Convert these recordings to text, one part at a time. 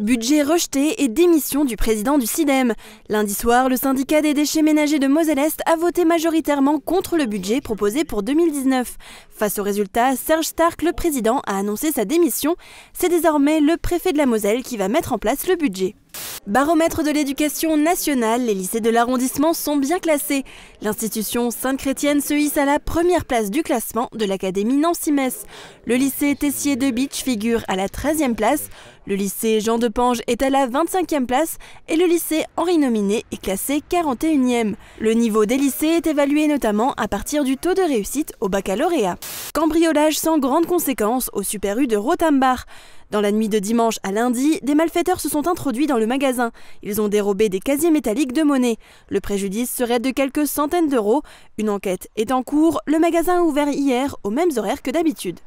Budget rejeté et démission du président du SIDEM. Lundi soir, le syndicat des déchets ménagers de Moselle-Est a voté majoritairement contre le budget proposé pour 2019. Face au résultat, Serge Stark, le président, a annoncé sa démission. C'est désormais le préfet de la Moselle qui va mettre en place le budget. Baromètre de l'éducation nationale, les lycées de l'arrondissement sont bien classés. L'institution Sainte-Chrétienne se hisse à la première place du classement de l'Académie Nancy-Metz. Le lycée Tessier de Bitche figure à la 13e place. Le lycée Jean de Pange est à la 25e place et le lycée Henri Nominé est classé 41e. Le niveau des lycées est évalué notamment à partir du taux de réussite au baccalauréat. Cambriolage sans grandes conséquences au Super U de Rothenbach. Dans la nuit de dimanche à lundi, des malfaiteurs se sont introduits dans le magasin. Ils ont dérobé des casiers métalliques de monnaie. Le préjudice serait de quelques centaines d'euros. Une enquête est en cours. Le magasin a ouvert hier aux mêmes horaires que d'habitude.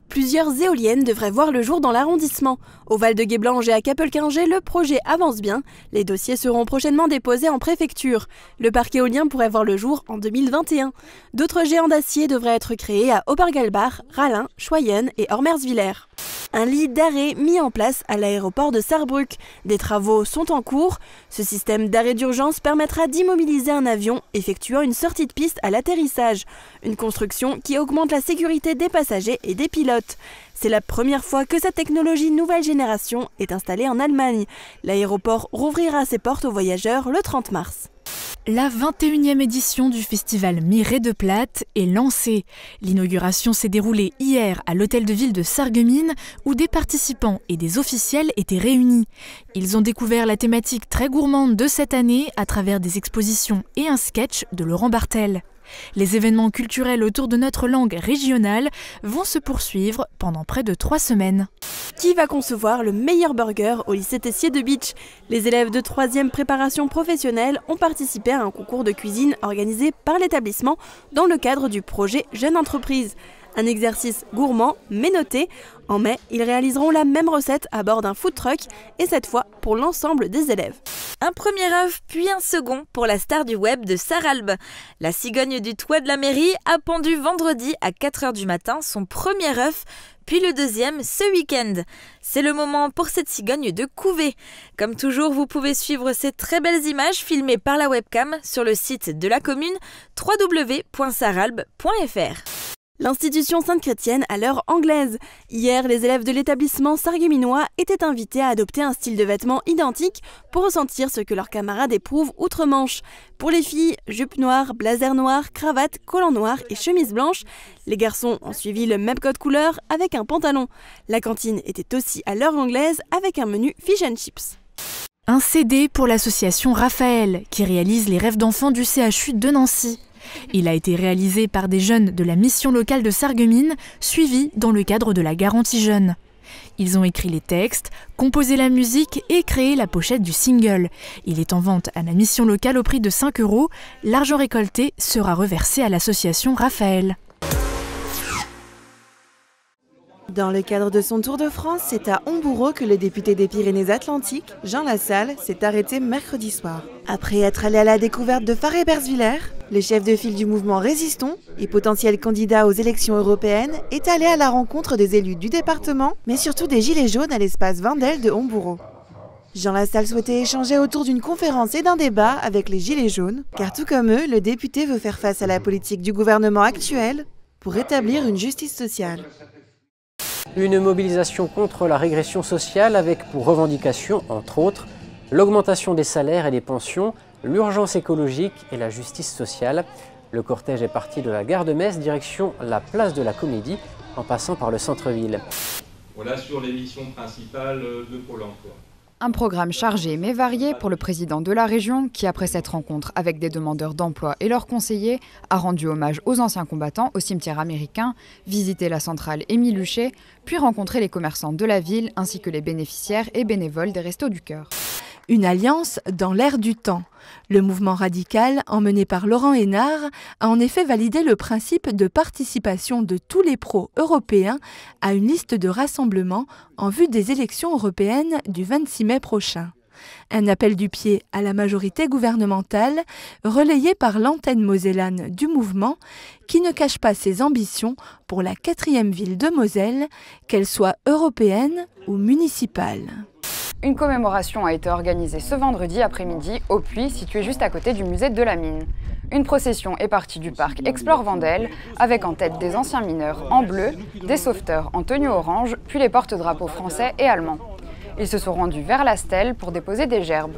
Plusieurs éoliennes devraient voir le jour dans l'arrondissement. Au Val-de-Guéblange et à Capelquinger, le projet avance bien. Les dossiers seront prochainement déposés en préfecture. Le parc éolien pourrait voir le jour en 2021. D'autres géants d'acier devraient être créés à Obergalbach, Rallin, Schweyen et Ormerswiller. Un lit d'arrêt mis en place à l'aéroport de Sarrebruck. Des travaux sont en cours. Ce système d'arrêt d'urgence permettra d'immobiliser un avion effectuant une sortie de piste à l'atterrissage. Une construction qui augmente la sécurité des passagers et des pilotes. C'est la première fois que cette technologie nouvelle génération est installée en Allemagne. L'aéroport rouvrira ses portes aux voyageurs le 30 mars. La 21e édition du festival Miret de Platte est lancée. L'inauguration s'est déroulée hier à l'hôtel de ville de Sarreguemines où des participants et des officiels étaient réunis. Ils ont découvert la thématique très gourmande de cette année à travers des expositions et un sketch de Laurent Bartel. Les événements culturels autour de notre langue régionale vont se poursuivre pendant près de 3 semaines. Qui va concevoir le meilleur burger au lycée Tessier de Bitche? Les élèves de 3e préparation professionnelle ont participé à un concours de cuisine organisé par l'établissement dans le cadre du projet Jeune Entreprise. Un exercice gourmand mais noté. En mai, ils réaliseront la même recette à bord d'un food truck et cette fois pour l'ensemble des élèves. Un premier œuf puis un second pour la star du web de Sarralbe. La cigogne du toit de la mairie a pendu vendredi à 4 h du matin son premier œuf, puis le deuxième ce week-end. C'est le moment pour cette cigogne de couver. Comme toujours, vous pouvez suivre ces très belles images filmées par la webcam sur le site de la commune www.sarralbe.fr. L'institution Sainte-Chrétienne à l'heure anglaise. Hier, les élèves de l'établissement sarregueminois étaient invités à adopter un style de vêtements identique pour ressentir ce que leurs camarades éprouvent outre-Manche. Pour les filles, jupe noire, blazer noir, cravate, collant noir et chemise blanche. Les garçons ont suivi le même code couleur avec un pantalon. La cantine était aussi à l'heure anglaise avec un menu fish and chips. Un CD pour l'association Raphaël qui réalise les rêves d'enfants du CHU de Nancy. Il a été réalisé par des jeunes de la mission locale de Sarreguemines, suivis dans le cadre de la garantie jeune. Ils ont écrit les textes, composé la musique et créé la pochette du single. Il est en vente à la mission locale au prix de 5 €. L'argent récolté sera reversé à l'association Raphaël. Dans le cadre de son tour de France, c'est à Homboureau que le député des Pyrénées-Atlantiques, Jean Lassalle, s'est arrêté mercredi soir. Après être allé à la découverte de Faré-Bersviller, le chef de file du mouvement Résistons et potentiel candidat aux élections européennes est allé à la rencontre des élus du département, mais surtout des Gilets jaunes à l'espace Vindel de Homboureau. Jean Lassalle souhaitait échanger autour d'une conférence et d'un débat avec les Gilets jaunes, car tout comme eux, le député veut faire face à la politique du gouvernement actuel pour rétablir une justice sociale. Une mobilisation contre la régression sociale avec pour revendication, entre autres, l'augmentation des salaires et des pensions, l'urgence écologique et la justice sociale. Le cortège est parti de la gare de Metz, direction la place de la Comédie, en passant par le centre-ville. Voilà sur les missions principales de Pôle emploi. Un programme chargé mais varié pour le président de la région qui, après cette rencontre avec des demandeurs d'emploi et leurs conseillers, a rendu hommage aux anciens combattants au cimetière américain, visité la centrale Émile Huchet, puis rencontré les commerçants de la ville ainsi que les bénéficiaires et bénévoles des Restos du Cœur. Une alliance dans l'air du temps. Le mouvement radical, emmené par Laurent Hénard, a en effet validé le principe de participation de tous les pros européens à une liste de rassemblement en vue des élections européennes du 26 mai prochain. Un appel du pied à la majorité gouvernementale, relayé par l'antenne mosellane du mouvement, qui ne cache pas ses ambitions pour la 4e ville de Moselle, qu'elle soit européenne ou municipale. Une commémoration a été organisée ce vendredi après-midi au puits situé juste à côté du musée de la mine. Une procession est partie du parc Explore Vendel avec en tête des anciens mineurs en bleu, des sauveteurs en tenue orange, puis les porte-drapeaux français et allemands. Ils se sont rendus vers la stèle pour déposer des gerbes.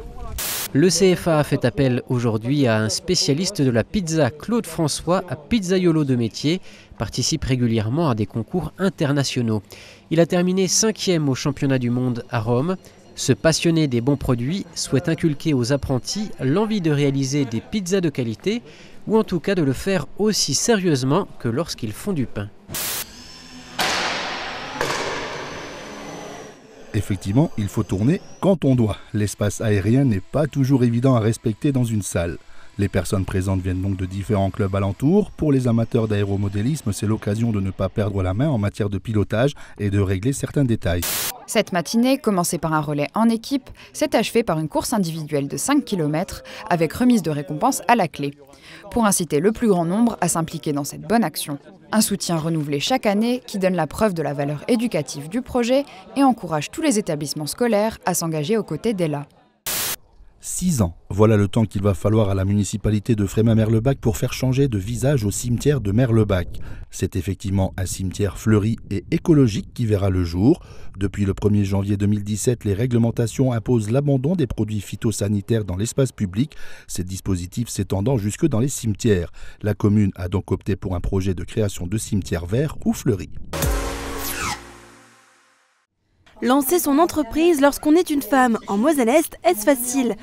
Le CFA a fait appel aujourd'hui à un spécialiste de la pizza, Claude François, à Pizzaiolo de Métier, participe régulièrement à des concours internationaux. Il a terminé 5e au championnat du monde à Rome. Ce passionné des bons produits souhaite inculquer aux apprentis l'envie de réaliser des pizzas de qualité, ou en tout cas de le faire aussi sérieusement que lorsqu'ils font du pain. Effectivement, il faut tourner quand on doit. L'espace aérien n'est pas toujours évident à respecter dans une salle. Les personnes présentes viennent donc de différents clubs alentours. Pour les amateurs d'aéromodélisme, c'est l'occasion de ne pas perdre la main en matière de pilotage et de régler certains détails. Cette matinée, commencée par un relais en équipe, s'est achevée par une course individuelle de 5 km avec remise de récompense à la clé, pour inciter le plus grand nombre à s'impliquer dans cette bonne action. Un soutien renouvelé chaque année qui donne la preuve de la valeur éducative du projet et encourage tous les établissements scolaires à s'engager aux côtés d'Ella. 6 ans, voilà le temps qu'il va falloir à la municipalité de Frémin-Merlebach pour faire changer de visage au cimetière de Merlebach. C'est effectivement un cimetière fleuri et écologique qui verra le jour. Depuis le 1er janvier 2017, les réglementations imposent l'abandon des produits phytosanitaires dans l'espace public, ces dispositifs s'étendant jusque dans les cimetières. La commune a donc opté pour un projet de création de cimetières verts ou fleuris. Lancer son entreprise lorsqu'on est une femme en Moselle-Est, est-ce facile?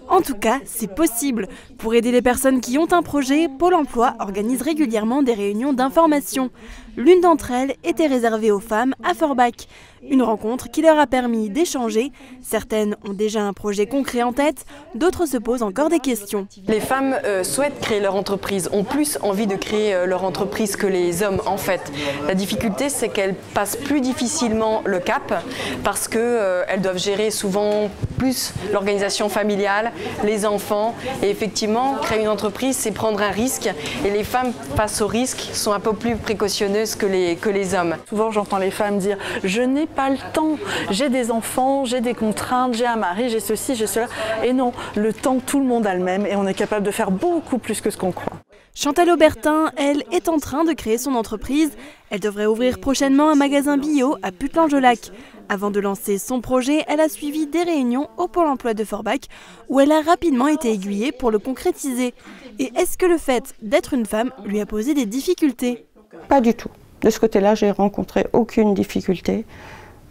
En tout cas, c'est possible. Pour aider les personnes qui ont un projet, Pôle emploi organise régulièrement des réunions d'information. L'une d'entre elles était réservée aux femmes à Forbach. Une rencontre qui leur a permis d'échanger. Certaines ont déjà un projet concret en tête, d'autres se posent encore des questions. Les femmes souhaitent créer leur entreprise, ont plus envie de créer leur entreprise que les hommes en fait. La difficulté, c'est qu'elles passent plus difficilement le cap parce qu'elles doivent gérer souvent plus l'organisation familiale, les enfants. Et effectivement, créer une entreprise, c'est prendre un risque. Et les femmes, face au risque, sont un peu plus précautionneuses que les hommes. Souvent, j'entends les femmes dire « je n'ai pas le temps, j'ai des enfants, j'ai des contraintes, j'ai un mari, j'ai ceci, j'ai cela ». Et non, le temps, tout le monde a le même et on est capable de faire beaucoup plus que ce qu'on croit. Chantal Aubertin, elle, est en train de créer son entreprise. Elle devrait ouvrir prochainement un magasin bio à Putelange-au-Lac. Avant de lancer son projet, elle a suivi des réunions au Pôle emploi de Forbach où elle a rapidement été aiguillée pour le concrétiser. Et est-ce que le fait d'être une femme lui a posé des difficultés? Pas du tout. De ce côté-là, j'ai rencontré aucune difficulté.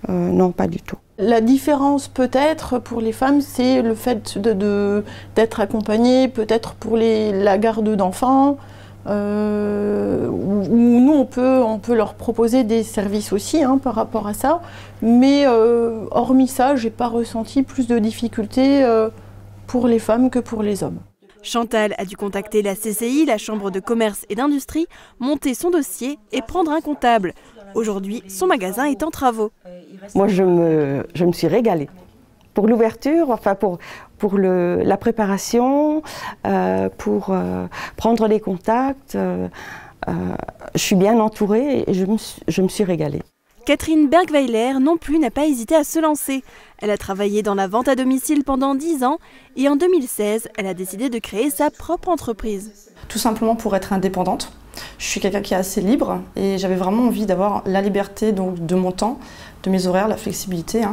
Non, pas du tout. La différence peut-être pour les femmes, c'est le fait d'être accompagnées, peut-être pour la garde d'enfants, où nous on peut leur proposer des services aussi par rapport à ça. Mais hormis ça, j'ai pas ressenti plus de difficultés pour les femmes que pour les hommes. Chantal a dû contacter la CCI, la Chambre de commerce et d'industrie, monter son dossier et prendre un comptable. Aujourd'hui, son magasin est en travaux. Moi, je me suis régalée. Pour l'ouverture, enfin pour la préparation, pour prendre les contacts, je suis bien entourée et je me suis régalée. Catherine Bergweiler non plus n'a pas hésité à se lancer. Elle a travaillé dans la vente à domicile pendant 10 ans et en 2016, elle a décidé de créer sa propre entreprise. Tout simplement pour être indépendante. Je suis quelqu'un qui est assez libre et j'avais vraiment envie d'avoir la liberté de mon temps, de mes horaires, la flexibilité,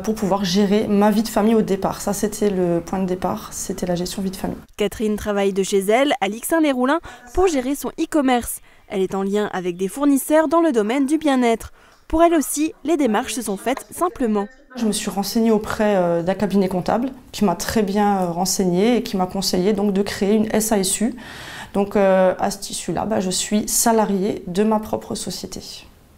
pour pouvoir gérer ma vie de famille au départ. Ça, c'était le point de départ, c'était la gestion vie de famille. Catherine travaille de chez elle à Lixin-les-Roulins pour gérer son e-commerce. Elle est en lien avec des fournisseurs dans le domaine du bien-être. Pour elle aussi, les démarches se sont faites simplement. Je me suis renseignée auprès d'un cabinet comptable qui m'a très bien renseignée et qui m'a conseillé donc de créer une SASU. Donc à ce tissu-là, je suis salariée de ma propre société.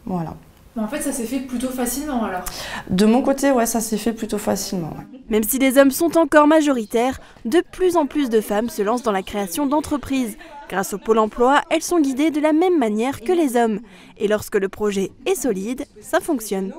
Voilà. En fait, ça s'est fait plutôt facilement alors? De mon côté, ouais, ça s'est fait plutôt facilement. Ouais. Même si les hommes sont encore majoritaires, de plus en plus de femmes se lancent dans la création d'entreprises. Grâce au Pôle emploi, elles sont guidées de la même manière que les hommes. Et lorsque le projet est solide, ça fonctionne.